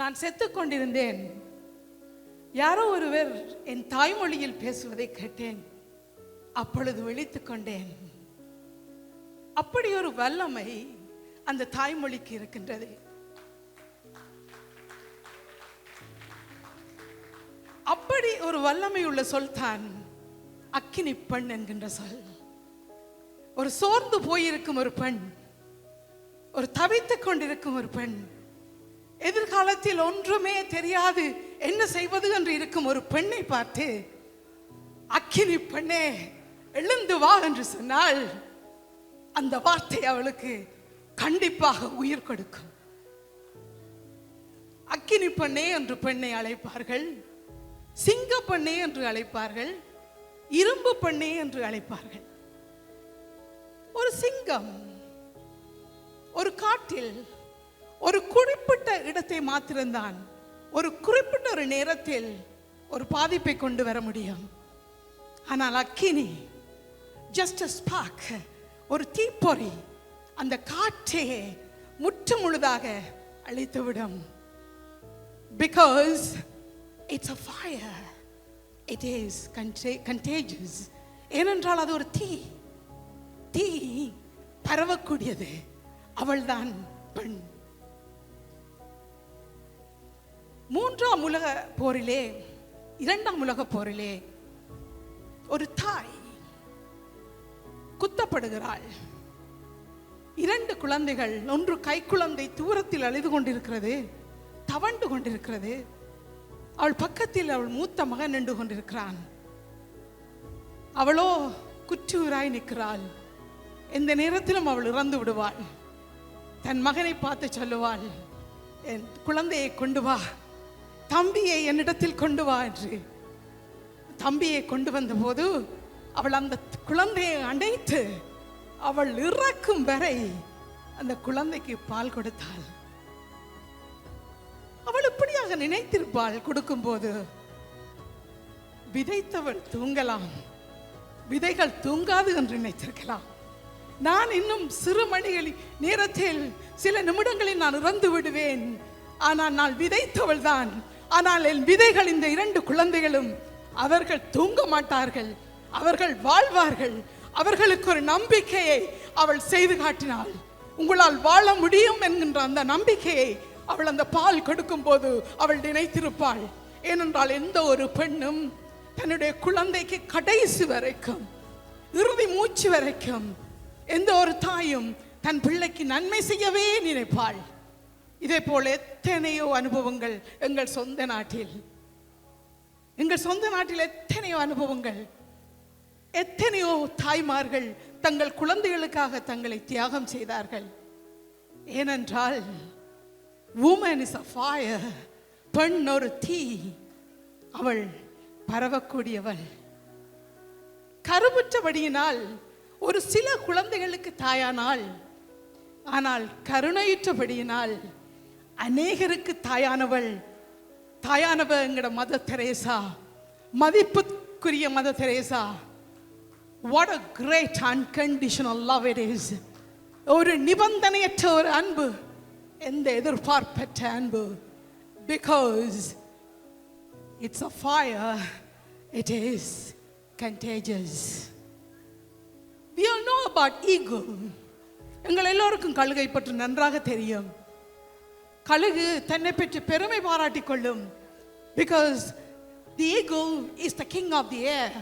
நான் செத்துக் கொண்டிருந்தேன். யாரோ ஒருவர் என் தாய்மொழியில் பேசுவதை கேட்டேன். அப்பொழுது விழித்துக் கொண்டேன். அப்படி ஒரு வல்லமை அந்த தாய்மொழிக்கு இருக்கின்றது. அப்படி ஒரு வல்லமை உள்ள சொல் தான் அக்கினி பெண் என்கின்ற சொல். ஒரு சோர்ந்து போயிருக்கும் ஒரு பெண், ஒரு தவித்துக் கொண்டிருக்கும் ஒரு பெண், எதிர்காலத்தில் ஒன்றுமே தெரியாது என்ன செய்வது என்று இருக்கும் ஒரு பெண்ணை பார்த்து அக்கினி பெண்ணே எழுந்து வா என்று சொன்னால் அந்த வார்த்தை அவளுக்கு கண்டிப்பாக உயிர் கொடுக்கும். அக்கினி பெண்ணே என்று பெண்ணை அழைப்பார்கள், சிங்க பெண்ணே என்று அழைப்பார்கள், இரும்பு பெண்ணே என்று அழைப்பார்கள். ஒரு சிங்கம் ஒரு காட்டில் ஒரு குறிப்பிட்ட இடத்தை மாத்திரம்தான் ஒரு குறிப்பிட்ட ஒரு நேரத்தில் ஒரு பாதிப்பை கொண்டு வர முடியும். ஆனால் அக்கினி ஜஸ்ட் a spark, ஒரு தீப்பொறி அந்த காற்றையே முற்று முழுதாக அழித்துவிடும். Because it's a fire, it is contagious. ஏனென்றால் அது ஒரு தீ பரவக்கூடியது. அவள்தான் பெண். மூன்றாம் உலக போரிலே, இரண்டாம் உலக போரிலே ஒரு தாய் குத்தப்படுகிறாள். 2 குழந்தைகள், ஒன்று கை குழந்தை தூரத்தில் அழுது கொண்டிருக்கிறது, தவண்டு கொண்டிருக்கிறது. அவள் பக்கத்தில் அவள் மூத்த மகன் நின்று கொண்டிருக்கிறான். அவளோ குற்றூராய் நிற்கிறாள். எந்த நேரத்திலும் அவள் இறந்து விடுவாள். தன் மகனை பார்த்து சொல்லுவாள், என் குழந்தையை கொண்டு வா, தம்பியை என்னிடத்தில் கொண்டு வா என்று. தம்பியை கொண்டு வந்த போது அவள் அந்த குழந்தையை அணைத்து அவள் இறக்கும் வரை அந்த குழந்தைக்கு பால் கொடுத்தாள். அவள் இப்படியாக நினைத்திருப்பாள். கொடுக்கும் போது விதைத்தவள் தூங்கலாம், விதைகள் தூங்காது என்று நினைத்திருக்கலாம். நான் இன்னும் சிறு மணிகளில் நேரத்தில் சில நிமிடங்களில் நான் இறந்து விடுவேன். ஆனால் நான் விதைத்தவள் தான். ஆனால் என் விதைகள் இந்த 2 குழந்தைகளும் அவர்கள் தூங்க மாட்டார்கள், அவர்கள் வாழ்வார்கள். அவர்களுக்கு ஒரு நம்பிக்கையை அவள் செய்து காட்டினாள். உங்களால் வாழ முடியும் என்கின்ற அந்த நம்பிக்கையை அவள் அந்த பால் கொடுக்கும் போது அவள் நினைத்திருப்பாள். ஏனென்றால் எந்த ஒரு பெண்ணும் தன்னுடைய குழந்தைக்கு கடைசி வரைக்கும், இறுதி மூச்சு வரைக்கும், எந்த ஒரு தாயும் தன் பிள்ளைக்கு நன்மை செய்யவே நினைப்பாள். இதே போல எத்தனையோ அனுபவங்கள் எங்கள் சொந்த நாட்டில் எத்தனையோ அனுபவங்கள். எத்தனையோ தாய்மார்கள் தங்கள் குழந்தைகளுக்காக தங்களை தியாகம் செய்தார்கள். ஏனென்றால் woman is a fire, பெண் ஒரு தீ, அவள் பரவக்கூடியவள். கருவுற்றபடியினால் ஒரு சில குழந்தைகளுக்கு தாயானால், ஆனால் கருணையுற்றபடியினால் அநேகருக்கு தாயானவள் என்கிற மதர் தெரேசா, மதிப்புக்குரிய mother Teresa. What a great unconditional love it is. ஒரு நிபந்தனையற்ற ஒரு அன்பு, எந்த எதிர்பார்ப்பற்ற அன்பு. Because it's a fire, it is contagious. We all know about ego. எங்கள் எல்லோருக்கும் கழுகை பற்றி நன்றாக தெரியும். கழுகு தன்னை பற்றி பெருமை பாராட்டிக் கொள்ளும். Because the eagle is the king of the air.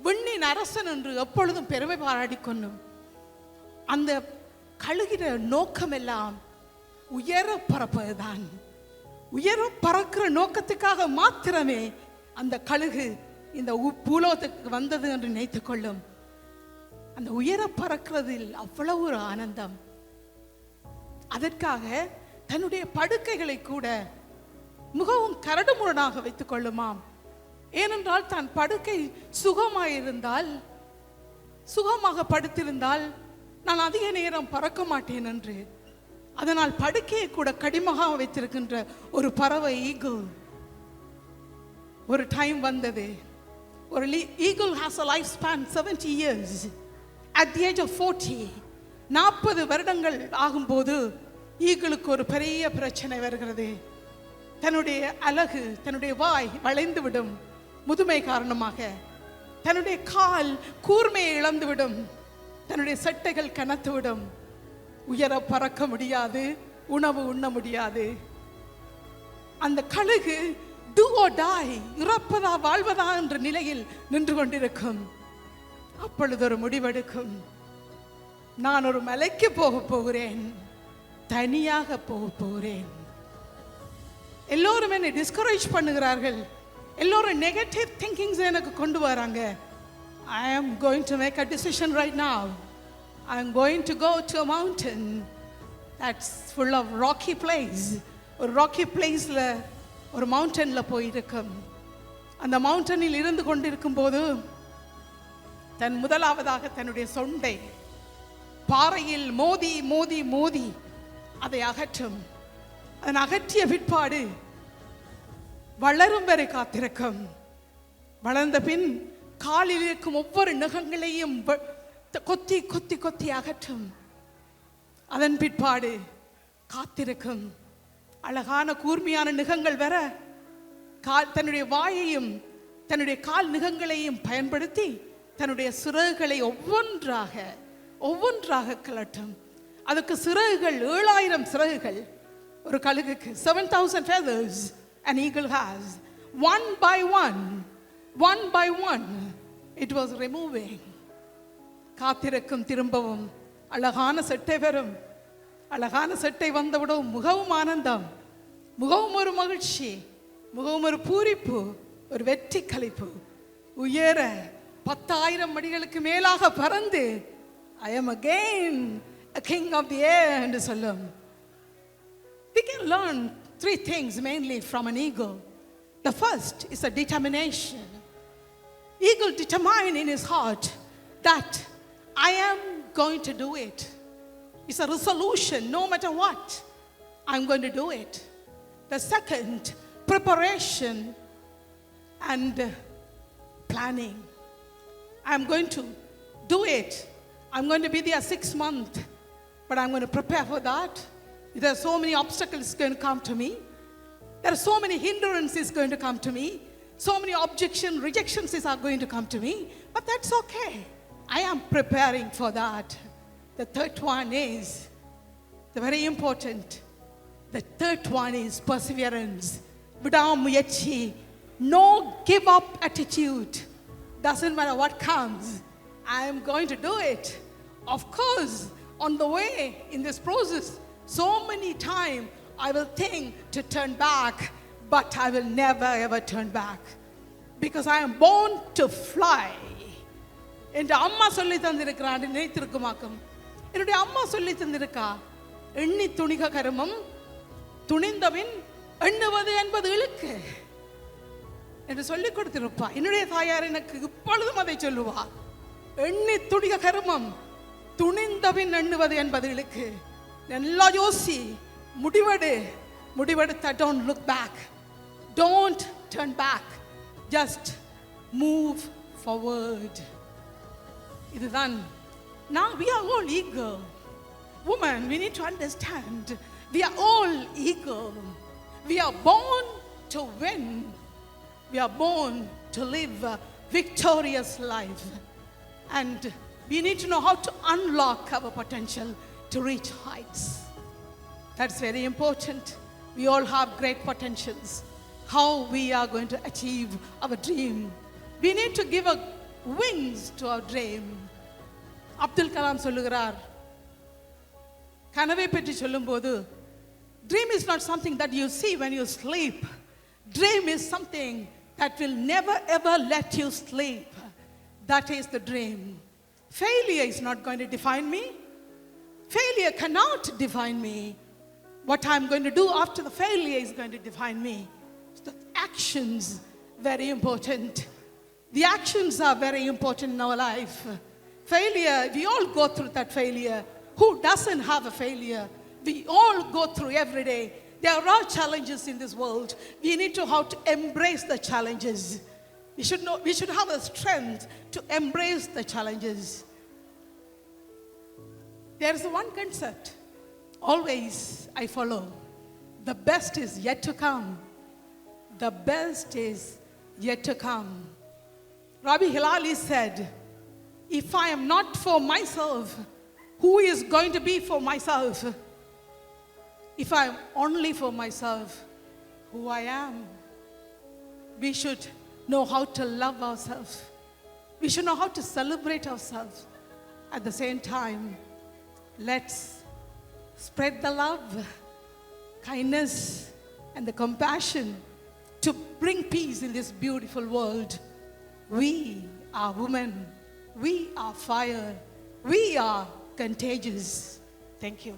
விண்ணின் அரசன் என்று எப்பொழுதும் பெருமை பாராட்டிக் கொள்ளும். அந்த கழுகிற நோக்கம் எல்லாம் உயர பறப்பதுதான். உயர பறக்கிற நோக்கத்துக்காக மாத்திரமே அந்த கழுகு இந்த பூலோகத்துக்கு வந்தது என்று நினைத்துக் கொள்ளும். அந்த உயர பறக்கிறதில் அவ்வளவு ஒரு ஆனந்தம். அதற்காக தன்னுடைய படுக்கைகளை கூட மிகவும் கரடுமுரடாக வைத்துக் கொள்ளுமாம். ஏனென்றால் தான் படுக்கை சுகமாக படுத்திருந்தால் நான் அதிக நேரம் பறக்க மாட்டேன் என்று. அதனால் படுக்கையை கூட கடினமாக வைத்திருக்கின்ற ஒரு பறவை ஈகிள். ஒரு டைம் வந்தது, ஒரு eagle has a lifespan 70 years. At the age of 40, 40 வருடங்கள் ஆகும்போது ஈகிளுக்கு ஒரு பெரிய பிரச்சனை வருகிறது. தன்னுடைய அழகு, தன்னுடைய வாய் வளைந்துவிடும் முதுமை காரணமாக. தன்னுடைய கால் கூர்மையை இழந்துவிடும். தன்னுடைய சட்டைகள் கனத்துவிடும். உயர பறக்க முடியாது, உணவு உண்ண முடியாது. அந்த கழுகு do or die, இறப்பதா வாழ்வதா என்ற நிலையில் நின்று கொண்டிருக்கும். அப்பொழுது ஒரு முடிவெடுக்கும். நான் ஒரு மலைக்கு போகிறேன், தனியாக போகிறேன். எல்லோரும் என்னை டிஸ்கரேஜ் பண்ணுகிறார்கள். எல்லோரும் நெகட்டிவ் திங்கிங்ஸ் எனக்கு கொண்டு வராங்க. I am going to make a decision right now. I am going to go to a mountain that's full of rocky place. ஒரு ராக்கி பிளேஸ்ல ஒரு மவுண்டன்ல போயிருக்கும். அந்த மவுண்டனில் இருந்து கொண்டிருக்கும் போது தன் முதலாவதாக தன்னுடைய சொண்டை பாறையில் மோதி மோதி மோதி அதை அகற்றும். அதன் அகற்றிய பிற்பாடு வளரும் வரை காத்திருக்கும். வளர்ந்த பின் காலில் இருக்கும் ஒவ்வொரு நகங்களையும் கொத்தி கொத்தி கொத்தி அகற்றும். அதன் பிற்பாடு காத்திருக்கும். அழகான கூர்மையான நுகங்கள் வர தன்னுடைய வாயையும் தன்னுடைய கால் நுகங்களையும் பயன்படுத்தி தன்னுடைய சிறகுகளை ஒவ்வொன்றாக ஒவ்வொன்றாக கலட்டும். அதுக்கு சிறகுகள் 7000 சிறகுகள். ஒரு கழுகுக்கு 7000 feathers an eagle has. One by one it was removing. காத்திருக்கும். திரும்பவும் அழகான செட்டை வரும். அழகான செட்டை வந்தவுடன் முகவும் ஆனந்தம், முகவும் ஒரு மகிழ்ச்சி, முகவும் ஒரு பூரிப்பு, ஒரு வெற்றி களிப்பு. உயர 10,000 அடிகளுக்கு மேலாக பறந்து I am again a king of the air என்று சொல்லும். We can learn 3 things mainly from an eagle. The first is a determination. Eagle determined in his heart that I am going to do it. It's a resolution. No matter what, I'm going to do it. The second, preparation and planning. I'm going to do it. I'm going to be there 6 months, but I'm going to prepare for that. There are so many obstacles going to come to me. There are so many hindrances going to come to me. So many rejections are going to come to me. But that's okay. I am preparing for that. The third one is very important. The third one is perseverance. விடாமுயற்சி. No give up attitude. Doesn't matter what comes. I am going to do it. Of course, on the way in this process, so many times I will think to turn back, but I will never ever turn back. Because I am born to fly. என்று அம்மா சொல்லி தந்திருக்கிறான். நினைத்திருக்குமாக்கும். என்னுடைய அம்மா சொல்லி தந்திருக்கா, எண்ணி துணிக கருமம், துணிந்தபின் எண்ணுவது என்பது இழுக்கு என்று சொல்லிக் கொடுத்திருப்பா. என்னுடைய தாயார் எனக்கு இப்பொழுதும் அதை சொல்லுவா. எண்ணி துணிக கருமம், துணிந்தபின் எண்ணுவது என்பது இழுக்கு. நல்லா யோசி, முடிவெடுத்த don't look back, don't turn back, just move forward. இதுதான். Now we are all eager. Woman, we need to understand, we are all eager. We are born to win. We are born to live a victorious life. And we need to know how to unlock our potential to reach heights. That's very important. We all have great potentials. How we are going to achieve our dream. We need to give wings to our dream. Abdul Kalam சொல்லுகிறார், கனவை பற்றி சொல்லும்போது, dream is not something that you see when you sleep. Dream is something that will never ever let you sleep. That is the dream. Failure is not going to define me. Failure cannot define me. What I'm going to do after the failure is going to define me. So the actions very important. The actions are very important in our life. Failure, we all go through that failure. Who doesn't have a failure? We all go through every day. There are challenges in this world. We need to how to embrace the challenges. We should have the strength to embrace the challenges. There is one concept always I follow. The best is yet to come. the best is yet to come. Rabbi Hilali said, if I am not for myself, who is going to be for myself? If I am only for myself, who I am? We should know how to love ourselves. We should know how to celebrate ourselves. At the same time, let's spread the love, kindness, and the compassion to bring peace in this beautiful world. We are women. We are fire. We are contagious. Thank you.